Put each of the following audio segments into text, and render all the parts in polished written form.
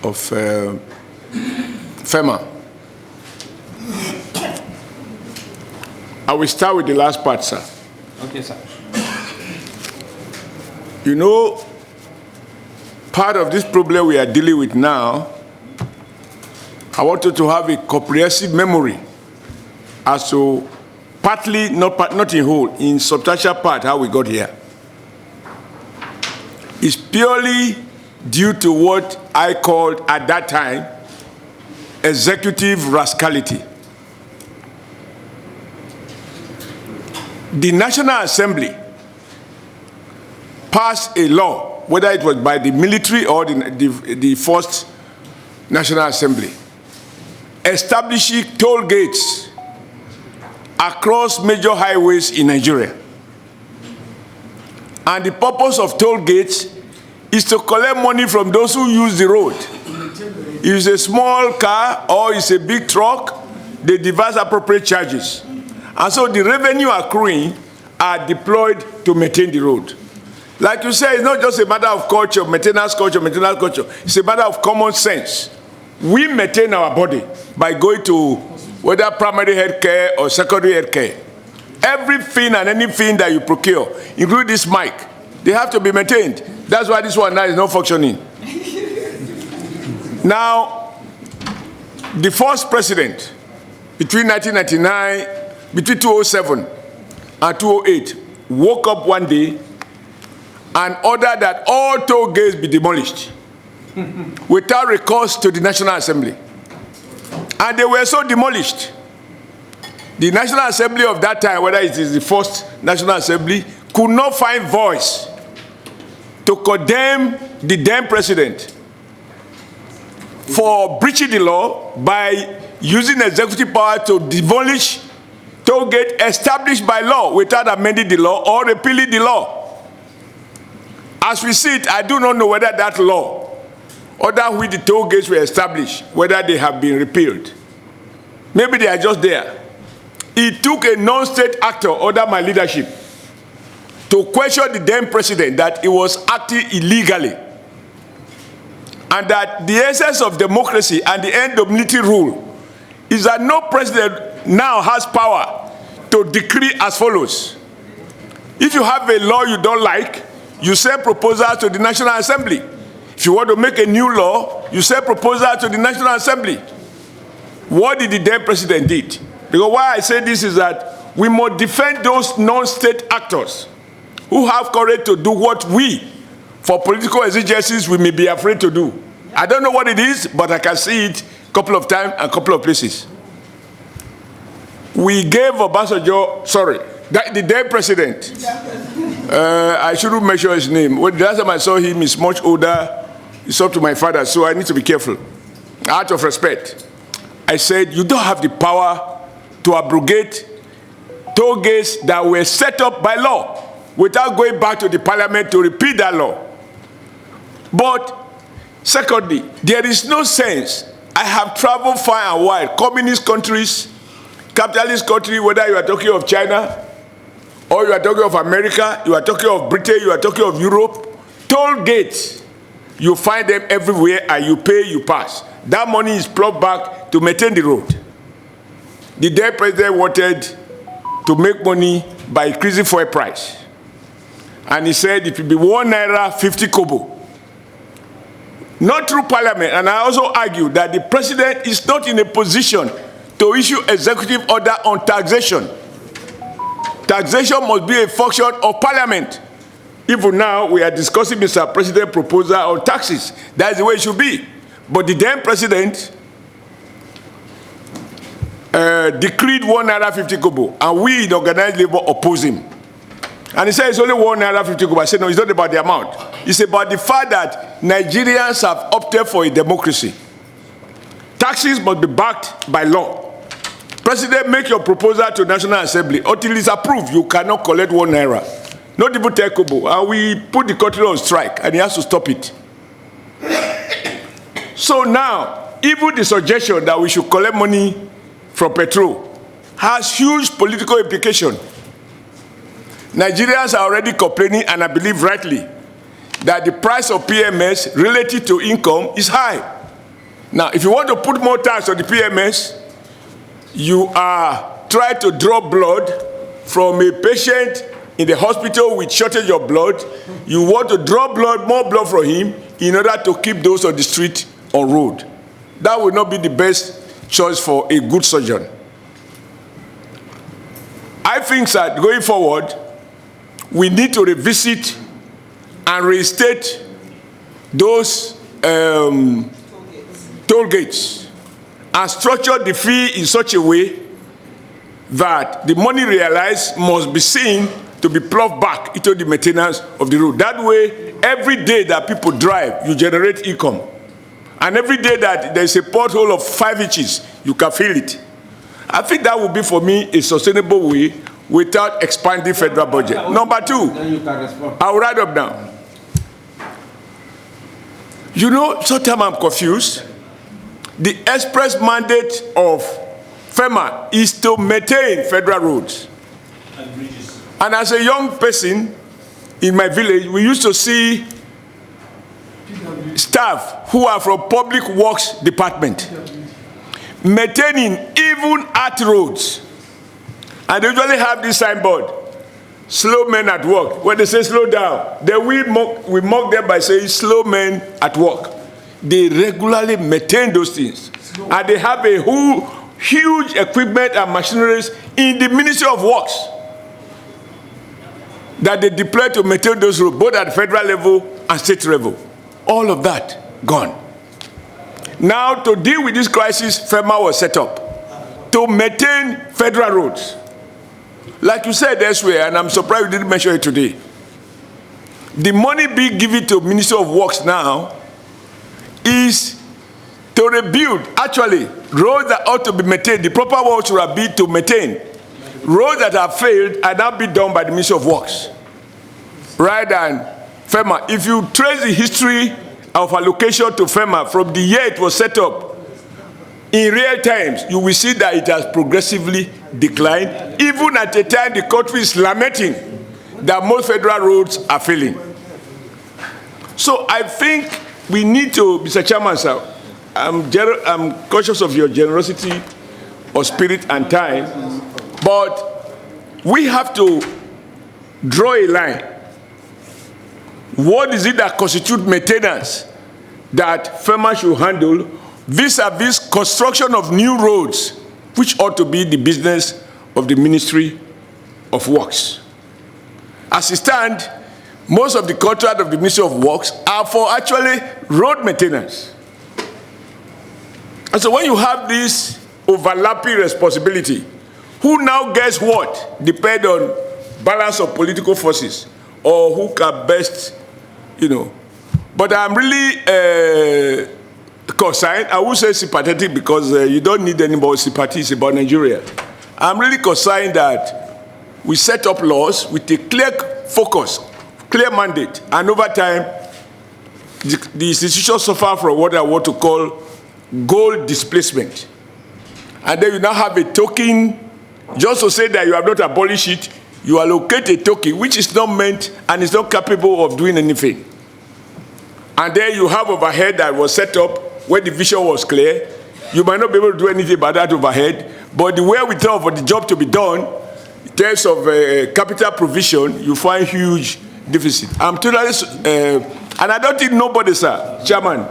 of FEMA. I will start with the last part, sir. Okay, sir. You know, part of this problem we are dealing with now, I want you to have a comprehensive memory as to partly, not in whole, in substantial part how we got here. It's purely due to what I called at that time executive rascality. The National Assembly passed a law, whether it was by the military or the first National Assembly, establishing toll gates across major highways in Nigeria. And the purpose of toll gates is to collect money from those who use the road. If it's a small car or it's a big truck, they devise appropriate charges. And so the revenue accruing are deployed to maintain the road. Like you say, it's not just a matter of culture, maintenance culture. It's a matter of common sense. We maintain our body by going to whether primary health care or secondary health care. Everything and anything that you procure, including this mic, they have to be maintained. That's why this one now is not functioning. Now, the first president, between 2007 and 2008, woke up one day and ordered that all toll gates be demolished without recourse to the National Assembly. And they were so demolished. The National Assembly of that time, whether it is the first National Assembly, could not find voice to condemn the then president for breaching the law by using executive power to demolish toll gate established by law without amending the law or repealing the law. As we see it, I do not know whether that law or that which the toll gates were established, whether they have been repealed. Maybe they are just there. It took a non-state actor under my leadership to question the then president that he was acting illegally, and that the essence of democracy and the end of military rule is that no president now has power to decree as follows. If you have a law you don't like, you send proposal to the National Assembly. If you want to make a new law, you send proposal to the National Assembly. What did the then president did? Because why I say this is that we must defend those non-state actors who have courage to do what we, for political exigencies, we may be afraid to do. I don't know what it is, but I can see it a couple of times and a couple of places. We gave Obasanjo, the then president, I shouldn't mention his name. When the last time I saw him, he's much older. He's up to my father, so I need to be careful. Out of respect, I said, you don't have the power to abrogate toll gates that were set up by law without going back to the parliament to repeal that law. But secondly, there is no sense. I have traveled far and wide, communist countries, capitalist countries, whether you are talking of China, or you are talking of America, you are talking of Britain, you are talking of Europe, toll gates, you find them everywhere and you pay, you pass. That money is plugged back to maintain the road. The then president wanted to make money by increasing fuel price. And he said it will be 1 naira 50 kobo. Not through parliament, and I also argue that the president is not in a position to issue executive order on taxation. Taxation must be a function of parliament. Even now, we are discussing Mr. President's proposal on taxes. That's the way it should be. But the then president decreed 1 naira 50 kobo, and we in organized labor oppose him. And he said it's only 1 naira 50 kobo. I said no, it's not about the amount. It's about the fact that Nigerians have opted for a democracy. Taxes must be backed by law. President, make your proposal to National Assembly. Until it's approved, you cannot collect 1 naira. Not even 10 kobo. And we put the country on strike, and he has to stop it. So now, even the suggestion that we should collect money from petrol has huge political implication. Nigerians are already complaining, and I believe rightly, that the price of PMS relative to income is high. Now, if you want to put more tax on the PMS, you are trying to draw blood from a patient in the hospital with shortage of blood. You want to draw blood, more blood from him, in order to keep those on the street on road. That will not be the best choice for a good surgeon. I think that going forward, we need to revisit and reinstate those toll gates and structure the fee in such a way that the money realized must be seen to be ploughed back into the maintenance of the road. That way, every day that people drive, you generate income. And every day that there's a pothole of 5 inches, you can feel it. I think that would be, for me, a sustainable way without expanding federal budget. Number 2, I'll write up now. You know, sometimes I'm confused. The express mandate of FEMA is to maintain federal roads. And as a young person in my village, we used to see staff who are from Public Works Department maintaining even at roads. And they usually have this signboard, slow men at work. When they say slow down, then we mock them by saying slow men at work. They regularly maintain those things. And they have a whole huge equipment and machineries in the Ministry of Works that they deploy to maintain those roads, both at the federal level and state level. All of that gone. Now, to deal with this crisis, FEMA was set up to maintain federal roads. Like you said elsewhere, and I'm surprised you didn't mention it today, the money being given to Ministry of Works now is to rebuild, actually, roads that ought to be maintained. The proper work should have been to maintain. Roads that have failed are now being done by the Ministry of Works, rather than FEMA. If you trace the history of allocation to FEMA from the year it was set up, in real times, you will see that it has progressively declined, even at a time the country is lamenting that most federal roads are failing. So I think we need to, Mr. Chairman, sir, I'm conscious of your generosity of spirit and time, but we have to draw a line. What is it that constitutes maintenance that FEMA should handle vis-a-vis construction of new roads, which ought to be the business of the Ministry of Works? As it stands, most of the contract of the Ministry of Works are for actually road maintenance. And so when you have this overlapping responsibility, who now gets what depends on balance of political forces or who can best, you know. But I'm really concerned. I would say sympathetic because you don't need any more sympathy. It's about Nigeria. I'm really concerned that we set up laws with a clear focus, clear mandate, and over time, the institutions suffer from what I want to call goal displacement. And then you now have a token, just to say that you have not abolished it, you allocate a token which is not meant and is not capable of doing anything. And then you have overhead that was set up where the vision was clear. You might not be able to do anything about that overhead, but the way we thought for the job to be done, in terms of capital provision, you find huge deficit. I'm totally, and I don't think nobody, sir, Chairman,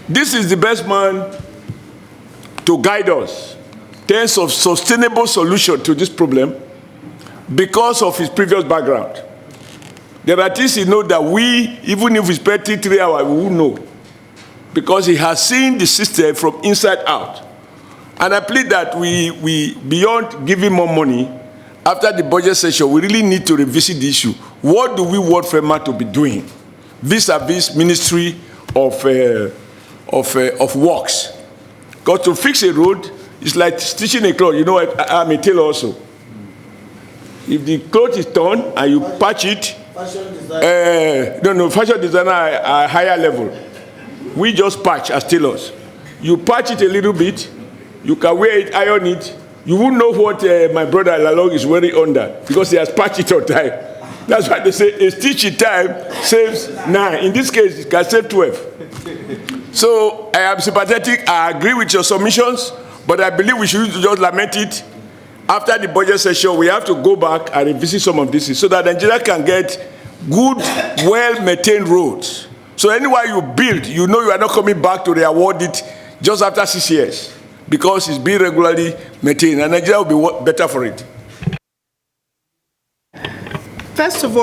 this is the best man to guide us in terms of sustainable solution to this problem because of his previous background. There are things he knows that we, even if we spend 3 hours, we won't know, because he has seen the system from inside out. And I plead that we beyond giving more money, after the budget session, we really need to revisit the issue. What do we want FEMA to be doing vis-a-vis Ministry of Works? Because to fix a road is like stitching a cloth. You know, I'm a tailor also. If the cloth is torn and you patch it, fashion designer are higher level. We just patch as tailors. You patch it a little bit, you can wear it, iron it. You won't know what my brother Lalong is wearing under because he has patched it on time. That's why they say a stitch in time saves 9. In this case, it can save 12. So I am sympathetic. I agree with your submissions, but I believe we should just lament it. After the budget session, we have to go back and revisit some of this so that Nigeria can get good, well-maintained roads. So anywhere you build, you know you are not coming back to re-award it just after 6 years because it's being regularly maintained, and Nigeria will be better for it. First of all,